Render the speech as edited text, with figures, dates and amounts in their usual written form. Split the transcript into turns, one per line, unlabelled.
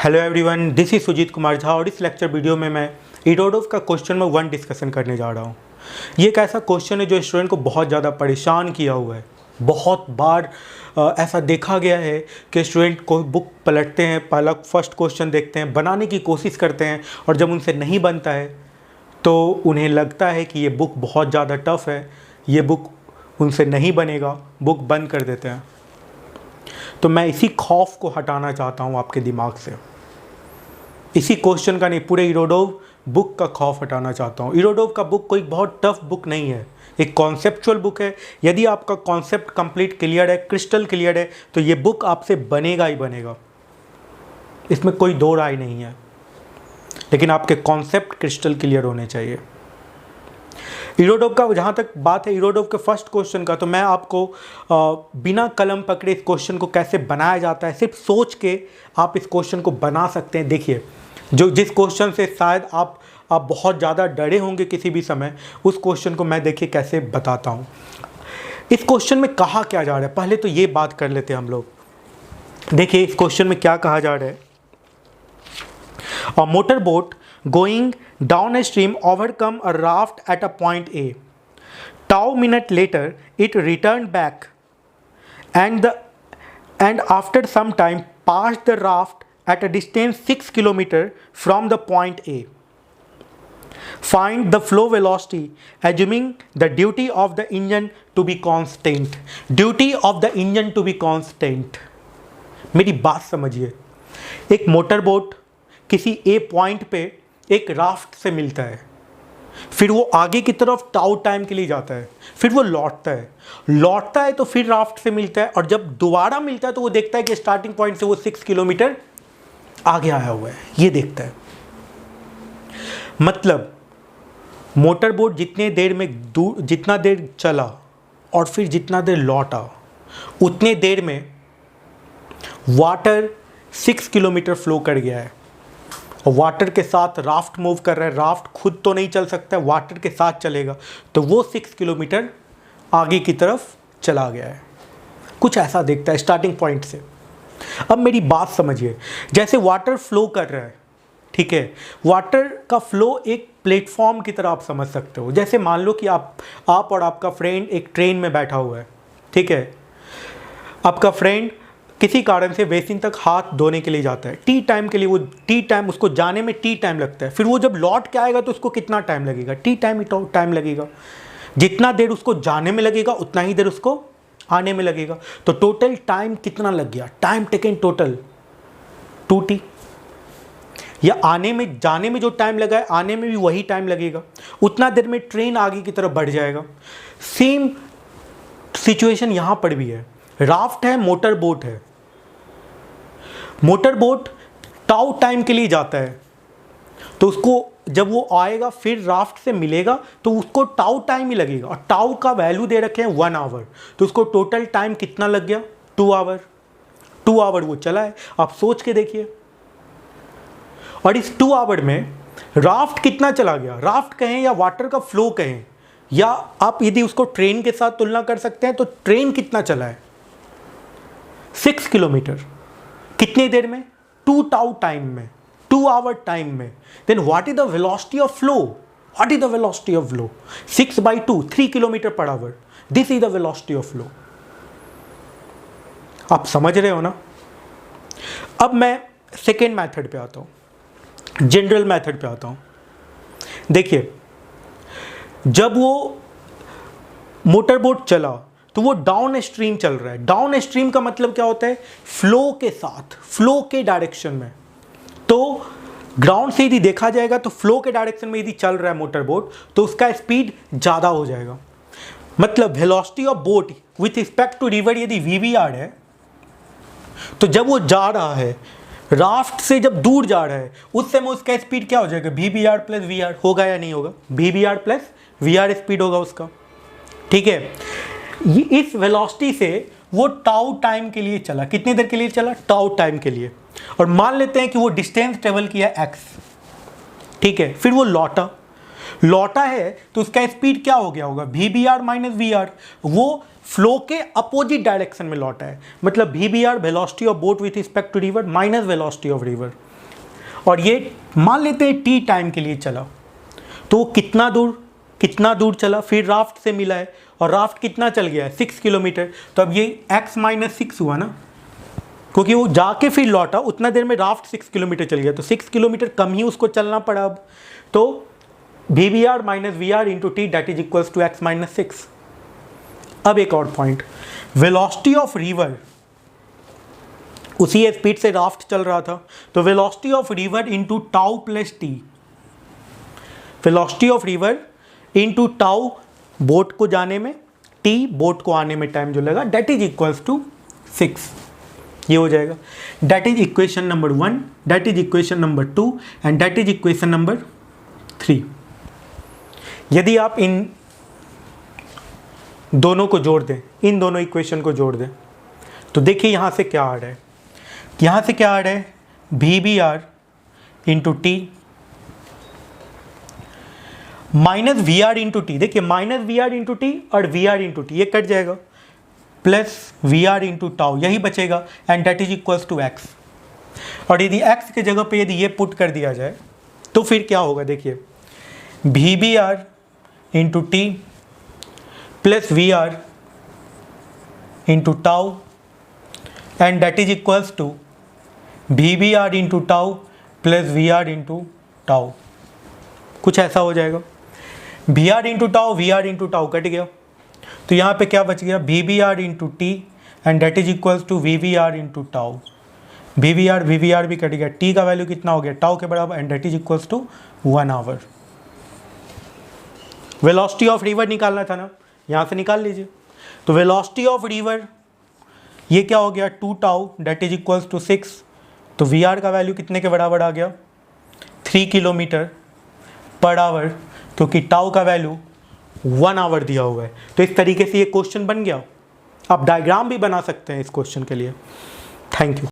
Hello everyone, this is Sujit Kumar Jha और इस lecture video में मैं इरोडोव का क्वेश्चन नंबर 1 डिस्कशन करने जा रहा हूँ। ये एक ऐसा क्वेश्चन है जो स्टूडेंट को बहुत ज़्यादा परेशान किया हुआ है। बहुत बार ऐसा देखा गया है कि स्टूडेंट को बुक पलटते हैं, पहला फर्स्ट क्वेश्चन देखते हैं, बनाने की कोशिश करते हैं और जब उनसे नहीं बनता है तो उन्हें लगता है कि ये बुक बहुत ज़्यादा टफ है, ये बुक उनसे नहीं बनेगा, बुक बंद कर देते हैं। तो मैं इसी खौफ को हटाना चाहता हूँ आपके दिमाग से। इसी क्वेश्चन का नहीं, पूरे इरोडोव बुक का खौफ हटाना चाहता हूँ। इरोडोव का बुक कोई बहुत टफ बुक नहीं है, एक कॉन्सेप्चुअल बुक है। यदि आपका कॉन्सेप्ट कंप्लीट क्लियर है, क्रिस्टल क्लियर है, तो ये बुक आपसे बनेगा ही बनेगा, इसमें कोई दो राय नहीं है। लेकिन आपके कॉन्सेप्ट क्रिस्टल क्लियर होने चाहिए। इरोडोव का जहाँ तक बात है, इरोडोव के फर्स्ट क्वेश्चन का, तो मैं आपको बिना कलम पकड़े इस क्वेश्चन को कैसे बनाया जाता है, सिर्फ सोच के आप इस क्वेश्चन को बना सकते हैं। देखिए, जिस क्वेश्चन से शायद आप बहुत ज़्यादा डरे होंगे किसी भी समय, उस क्वेश्चन को मैं देखिए कैसे बताता हूँ। इस क्वेश्चन में कहा क्या जा रहा है, पहले तो ये बात कर लेते हैं हम लोग। देखिए इस क्वेश्चन में क्या कहा जा रहा है। A motorboat going downstream overcome a raft at a point A. Tau minute later, it returned back, and after some time passed the raft at a distance 6 kilometers from the point A. Find the flow velocity, assuming the duty of the engine to be constant. Duty of the engine to be constant. मेरी बात समझिए। एक motorboat किसी ए point पे एक raft से मिलता है, फिर वो आगे की तरफ टाउ टाइम के लिए जाता है, फिर वो लौटता है तो फिर राफ्ट से मिलता है, और जब दोबारा मिलता है तो वो देखता है कि स्टार्टिंग पॉइंट से वो 6 किलोमीटर आगे आया हुआ है, ये देखता है। मतलब मोटरबोट जितना देर चला और फिर जितना देर लौटा, उतने देर में वाटर 6 किलोमीटर फ्लो कर गया है। और वाटर के साथ राफ्ट मूव कर रहा है, राफ्ट खुद तो नहीं चल सकता है, वाटर के साथ चलेगा, तो वो 6 किलोमीटर आगे की तरफ चला गया है। कुछ ऐसा देखता है स्टार्टिंग पॉइंट से। अब मेरी बात समझिए, जैसे वाटर फ्लो कर रहा है, ठीक है, वाटर का फ्लो एक प्लेटफॉर्म की तरह आप समझ सकते हो। जैसे मान लो कि आप और आपका फ्रेंड एक ट्रेन में बैठा हुआ है, ठीक है, आपका फ्रेंड किसी कारण से बेसिन तक हाथ धोने के लिए जाता है, टी टाइम के लिए, वो टी टाइम उसको जाने में टी टाइम लगता है, फिर वो जब लौट के आएगा तो उसको कितना टाइम लगेगा, टी टाइम लगेगा। जितना देर उसको जाने में लगेगा उतना ही देर उसको आने में लगेगा, तो टोटल टाइम कितना लग गया, टाइम टेकन टोटल 2t। या जाने में जो टाइम लगा है, आने में भी वही टाइम लगेगा, उतना देर में ट्रेन आगे की तरफ बढ़ जाएगा। सेम सिचुएशन यहां पर भी है। राफ्ट है, मोटरबोट है। मोटरबोट टाउ टाइम के लिए जाता है, तो उसको जब वो आएगा फिर राफ्ट से मिलेगा तो उसको टाउ टाइम ही लगेगा, और टाउ का वैल्यू दे रखे हैं 1 आवर, तो उसको टोटल टाइम कितना लग गया, 2 आवर। 2 आवर वो चला है, आप सोच के देखिए। और इस 2 आवर में राफ्ट कितना चला गया, राफ्ट कहें या वाटर का फ्लो कहें, या आप यदि उसको ट्रेन के साथ तुलना कर सकते हैं तो ट्रेन कितना चला है, 6 किलोमीटर। कितनी देर में, 2 टाउ टाइम में, 2 आवर टाइम में। Then what is the velocity of flow, 6/2, 3 kilometre per hour, this is the velocity of flow. आप समझ रहे हो ना। अब मैं सेकेंड मेथड पे आता हूं, जनरल मेथड पे आता हूं। देखिए, जब वो मोटरबोट चला तो वो डाउन स्ट्रीम चल रहा है। डाउन स्ट्रीम का मतलब क्या होता है, फ्लो के साथ, फ्लो के डायरेक्शन में। तो ग्राउंड से यदि देखा जाएगा तो फ्लो के डायरेक्शन में यदि चल रहा है मोटरबोट, तो उसका स्पीड ज़्यादा हो जाएगा। मतलब velocity of boat with respect to river यदि VBR है, तो जब वो जा रहा है राफ्ट से, जब दूर जा रहा है, उस समय उसका स्पीड क्या हो जाएगा, VBR + VR होगा या नहीं होगा, VBR + VR स्पीड होगा उसका, ठीक है। इस वेलोसिटी से वो टाउ टाइम के लिए चला, कितनी देर के लिए चला, टाउ टाइम के लिए, और मान लेते हैं कि वो डिस्टेंस ट्रेवल किया x, ठीक है। फिर वो लौटा है तो उसका स्पीड क्या हो गया होगा, VBR - VR, वो फ्लो के अपोजिट डायरेक्शन में लौटा है। मतलब VBR velocity of boat with respect to river minus velocity of river, और ये मान लेते हैं टी टाइम के लिए चला, तो वो कितना दूर चला, फिर राफ्ट से मिला है और राफ्ट कितना चल गया है 6 किलोमीटर। तो अब ये x - 6 हुआ ना, क्योंकि वो जाके फिर लौटा, उतना देर में राफ्ट 6 किलोमीटर चल गया, तो 6 किलोमीटर कम ही उसको चलना पड़ा। अब तो VBR - VR × t that is equals to x - 6। अब एक और पॉइंट, वेलोसिटी ऑफ रिवर, उसी स्पीड से राफ्ट चल रहा था, तो velocity of river into tau plus t, velocity of river into tau boat को जाने में, टी बोट को आने में टाइम जो लगा, दैट इज इक्वल्स टू 6। ये हो जाएगा, that is equation number 1, that is equation number 2 and that is equation number 3। यदि आप इन दोनों को जोड़ दें, इन दोनों इक्वेशन को जोड़ दें, तो देखिए यहाँ से क्या आ रहा है, यहाँ से क्या आ रहा है, VBR × t minus VR × t, देखिए माइनस VR × t और VR × t ये कट जाएगा, प्लस VR × टाउ यही बचेगा and that is equals to x। और यदि x के जगह पे यदि ये पुट कर दिया जाए तो फिर क्या होगा, देखिए VBR × t plus VR × tau and that is equals to VBR × tau plus VR × tau, कुछ ऐसा हो जाएगा। VR × tau, VR × tau cut गया, तो यहाँ पे क्या बच गया, VBR × t and that is equals to VBR × tau, VBR भी कट गया, t का वैल्यू कितना हो गया, टाउ के बराबर and that is equals to 1 hour. Velocity of river निकालना था ना, यहाँ से निकाल लीजिए। तो वेलोसिटी ऑफ रिवर ये क्या हो गया, 2 tau that is equals to 6, तो VR का वैल्यू कितने के बराबर आ गया, 3 किलोमीटर पर आवर, क्योंकि टाउ का वैल्यू 1 आवर दिया हुआ है। तो इस तरीके से ये क्वेश्चन बन गया। आप डायग्राम भी बना सकते हैं इस क्वेश्चन के लिए। Thank you.